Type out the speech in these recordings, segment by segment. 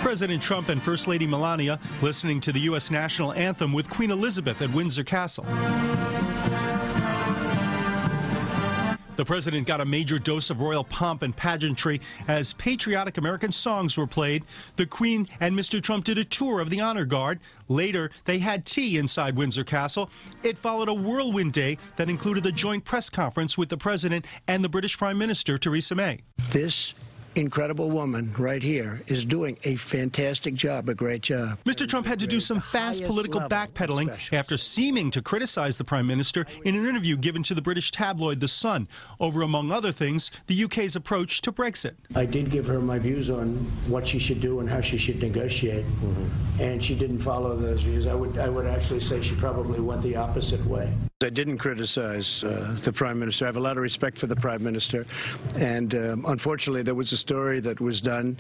President Trump and First Lady Melania listening to the U.S. National Anthem with Queen Elizabeth at Windsor Castle. The president got a major dose of royal pomp and pageantry as patriotic American songs were played. The Queen and Mr. Trump did a tour of the honor guard. Later, they had tea inside Windsor Castle. It followed a whirlwind day that included a joint press conference with the president and the British Prime Minister, Theresa May. This incredible woman right here is doing a fantastic job, a great job. Mr. Trump had to do some fast political backpedaling after seeming to criticize the Prime Minister in an interview given to the British tabloid The Sun over, among other things, the UK's approach to Brexit. I did give her my views on what she should do and how she should negotiate, and she didn't follow those views. I would actually say she probably went the opposite way. I didn't criticize the Prime Minister. I have a lot of respect for the Prime Minister, and unfortunately there was a story that was done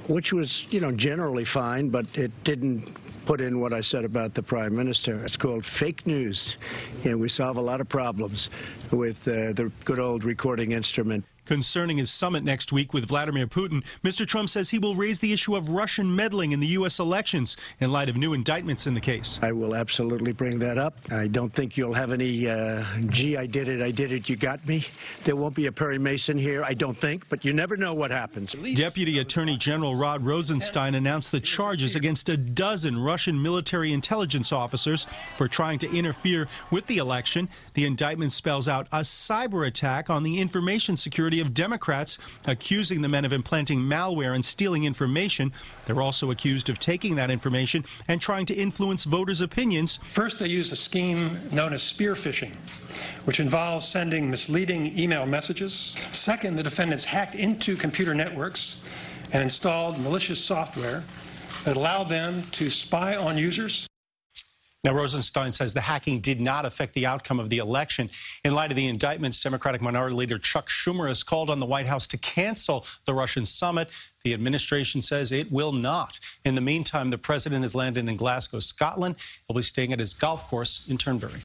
which was, generally fine, but it didn't put in what I said about the Prime Minister. It's called fake news, and we solve a lot of problems with the good old recording instrument. Concerning his summit next week with Vladimir Putin, Mr. Trump says he will raise the issue of Russian meddling in the U.S. elections in light of new indictments in the case. I will absolutely bring that up. I don't think you'll have any, gee, I did it, you got me. There won't be a Perry Mason here, I don't think, but you never know what happens. Deputy Attorney General Rod Rosenstein announced the charges against a dozen Russian military intelligence officers for trying to interfere with the election. The indictment spells out a cyber attack on the information security of Democrats, accusing the men of implanting malware and stealing information. They're also accused of taking that information and trying to influence voters' opinions. First, they used a scheme known as spear phishing, which involves sending misleading email messages. Second, the defendants hacked into computer networks and installed malicious software that allowed them to spy on users. Now, Rosenstein says the hacking did not affect the outcome of the election. In light of the indictments, Democratic Minority Leader Chuck Schumer has called on the White House to cancel the Russian summit. The administration says it will not. In the meantime, the president has landed in Glasgow, Scotland. He'll be staying at his golf course in Turnberry.